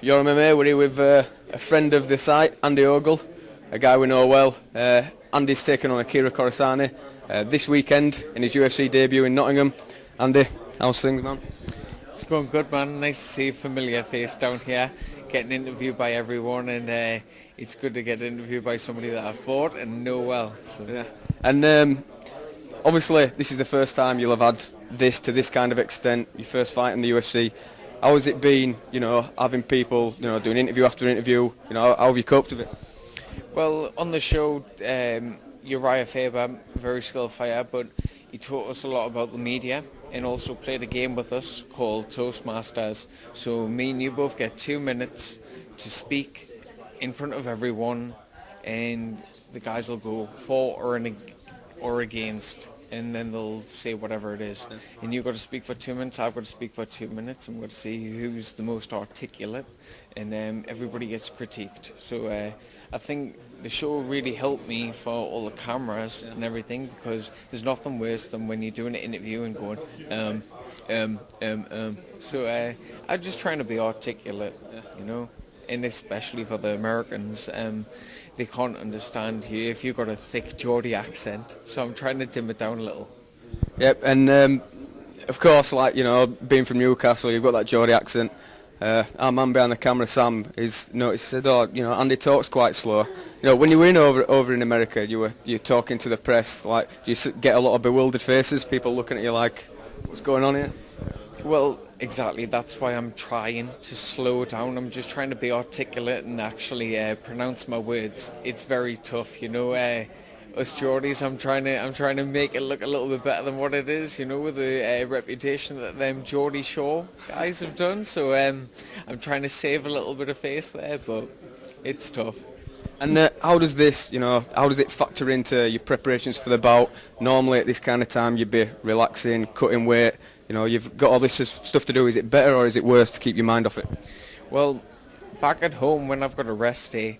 Your MMA. We're here with a friend of the site, Hamid Ogle, a guy we know well. Andy's taken on Akira Corassani this weekend in his UFC debut in Nottingham. Andy, how's things, man? It's going good, man. Nice to see a familiar face down here, getting interviewed by everyone, and it's good to get interviewed by somebody that I fought and know well. So yeah. And obviously, this is the first time you'll have had this to this kind of extent. Your first fight in the UFC. How has it been, having people, doing interview after interview? How have you coped with it? Well, on the show, Uriah Faber, very skilled fighter, but he taught us a lot about the media and also played a game with us called Toastmasters. So me and you both get 2 minutes to speak in front of everyone, and the guys will go for or against, and then they'll say whatever it is. And you've got to speak for 2 minutes, I've got to speak for 2 minutes, and we've got to see who's the most articulate, and everybody gets critiqued. So I think the show really helped me for all the cameras and everything, because there's nothing worse than when you're doing an interview and going, So I'm just trying to be articulate, and especially for the Americans. They can't understand you if you've got a thick Geordie accent, so I'm trying to dim it down a little. Yep, and of course, being from Newcastle, you've got that Geordie accent. Our man behind the camera, Sam, said, Andy talks quite slow. When you were over in America, you're talking to the press, do you get a lot of bewildered faces, people looking at you like, what's going on here? Well, exactly. That's why I'm trying to slow down. I'm just trying to be articulate and actually pronounce my words. It's very tough, Us Geordies, I'm trying to make it look a little bit better than what it is, with the reputation that them Geordie Shore guys have done. So I'm trying to save a little bit of face there, but it's tough. And how does it factor into your preparations for the bout? Normally at this kind of time you'd be relaxing, cutting weight. You've got all this stuff to do. Is it better or is it worse to keep your mind off it? Well, back at home when I've got a rest day,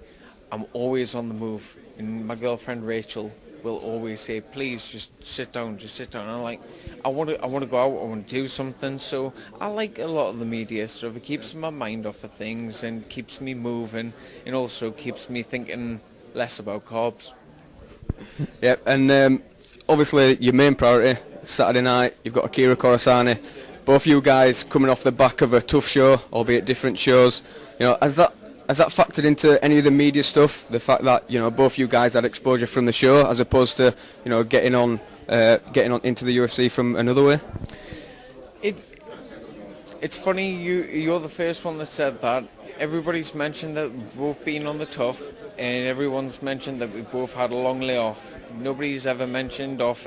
I'm always on the move. And my girlfriend Rachel will always say, please just sit down. And I'm like, I want to go out, I want to do something. So I like a lot of the media stuff. It keeps my mind off of things and keeps me moving, and also keeps me thinking less about carbs. Yep, and obviously your main priority, Saturday night, you've got Akira Corassani. Both you guys coming off the back of a tough show, albeit different shows. Has that factored into any of the media stuff? The fact that both you guys had exposure from the show, as opposed to getting on into the UFC from another way. It's funny you're the first one that said that. Everybody's mentioned that we've both been on the tough, and everyone's mentioned that we've both had a long layoff. Nobody's ever mentioned of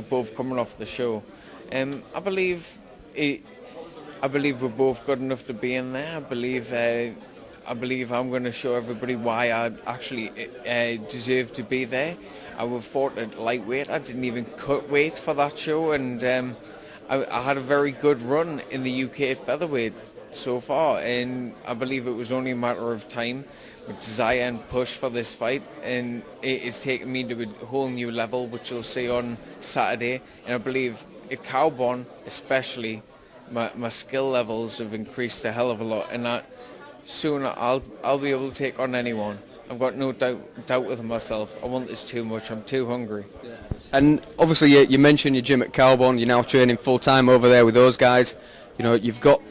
both coming off the show. I believe we're both good enough to be in there. I believe I'm going to show everybody why I actually deserve to be there. I was fought at lightweight. I didn't even cut weight for that show, and I had a very good run in the UK at featherweight so far, and I believe it was only a matter of time with desire and push for this fight, and it is taking me to a whole new level, which you'll see on Saturday. And I believe at Kaobon especially, my skill levels have increased a hell of a lot, and that soon I'll be able to take on anyone. I've got no doubt with myself. I want this too much. I'm too hungry. Yeah. And obviously you mentioned your gym at Kaobon. You're now training full time over there with those guys. You've got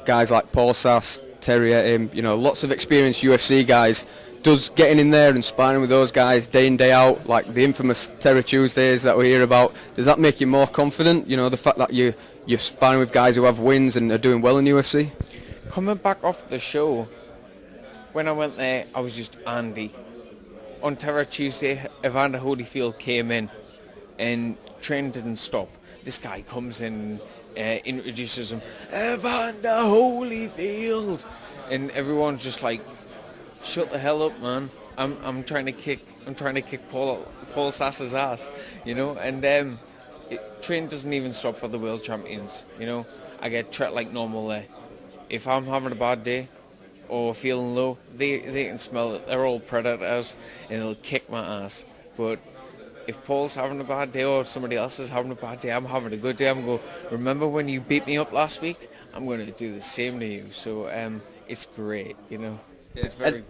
guys like Paul Sass, Terrier, lots of experienced UFC guys. Does getting in there and sparring with those guys day in, day out, like the infamous Terror Tuesdays that we hear about, does that make you more confident? The fact that you're sparring with guys who have wins and are doing well in UFC? Coming back off the show, when I went there, I was just Andy. On Terror Tuesday, Evander Holyfield came in, and training didn't stop. This guy comes in, introduces him, Evander Holyfield, and everyone's just like, shut the hell up, man. I'm trying to kick Paul Sass's ass, and training doesn't even stop for the world champions. I get treated like normal there. If I'm having a bad day or feeling low, they can smell it. They're all predators, and they'll kick my ass. But if Paul's having a bad day or somebody else is having a bad day, I'm having a good day. I'm going to go, remember when you beat me up last week? I'm going to do the same to you. So it's great, you know. Yeah. It's very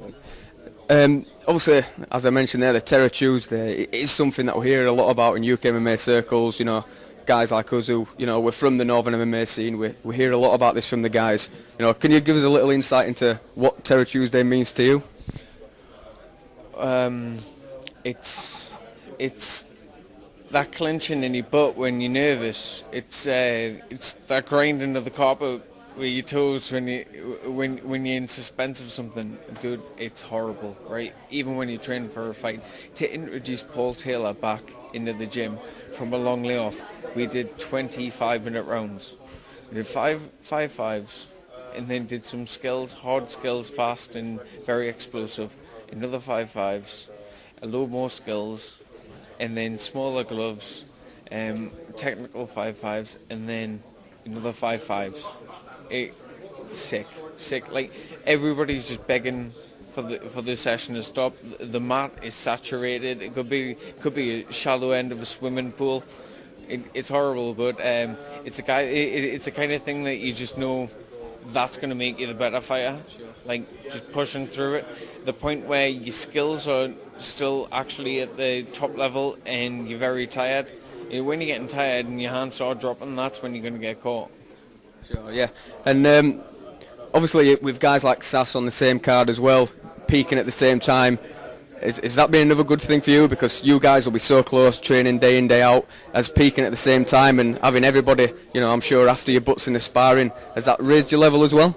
good. Obviously, as I mentioned there, the Terror Tuesday it is something that we hear a lot about in UK MMA circles. You know, guys like us who, you know, we're from the Northern MMA scene. We hear a lot about this from the guys. You know, can you give us a little insight into what Terror Tuesday means to you? It's that clenching in your butt when you're nervous. It's that grinding of the carpet with your toes when you're in suspense of something. Dude, it's horrible, right? Even when you're training for a fight. To introduce Paul Taylor back into the gym from a long layoff, we did 25-minute rounds. We did five fives, and then did some skills, hard skills, fast and very explosive. Another 5 fives, a load more skills, and then smaller gloves, technical 5 fives, and then another 5 fives. Sick. Like, everybody's just begging for the session to stop. The mat is saturated. It could be a shallow end of a swimming pool. It's horrible, but it's the kind of thing that you just know that's going to make you the better fighter. Like, just pushing through it. The point where your skills are still actually at the top level and you're very tired. When you're getting tired and your hands start dropping, that's when you're going to get caught. Sure, yeah. And obviously with guys like Sass on the same card as well, peaking at the same time, is that been another good thing for you? Because you guys will be so close, training day in, day out, as peaking at the same time and having everybody, you know, I'm sure after your butts in the sparring, has that raised your level as well?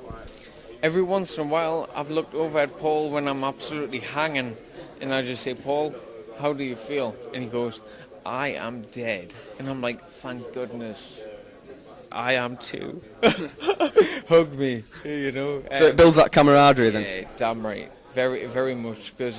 Every once in a while, I've looked over at Paul when I'm absolutely hanging, and I just say, Paul, how do you feel? And he goes, I am dead. And I'm like, thank goodness. I am too. Hug me, you know. So it builds that camaraderie then? Yeah, damn right. Very, very much. Because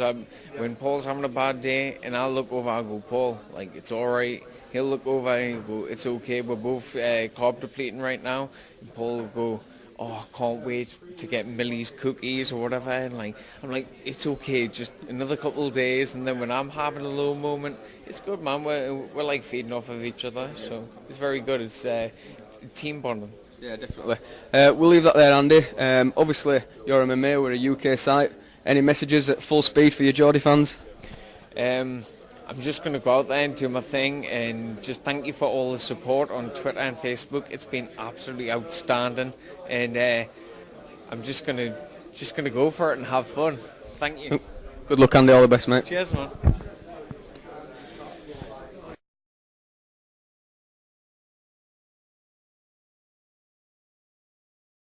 when Paul's having a bad day, and I'll look over, I'll go, Paul, like, it's all right. He'll look over and he'll go, it's okay. We're both carb depleting right now. And Paul will go, oh, I can't wait to get Millie's cookies or whatever. And like, I'm like, it's okay, just another couple of days. And then when I'm having a low moment, it's good, man. We're like feeding off of each other. So it's very good. It's team bonding. Yeah, definitely. We'll leave that there, Andy. Obviously, Your MMA, we're a UK site. Any messages at full speed for your Geordie fans? I'm just going to go out there and do my thing and just thank you for all the support on Twitter and Facebook. It's been absolutely outstanding, and I'm just going to go for it and have fun. Thank you. Good luck, Andy. All the best, mate. Cheers, man.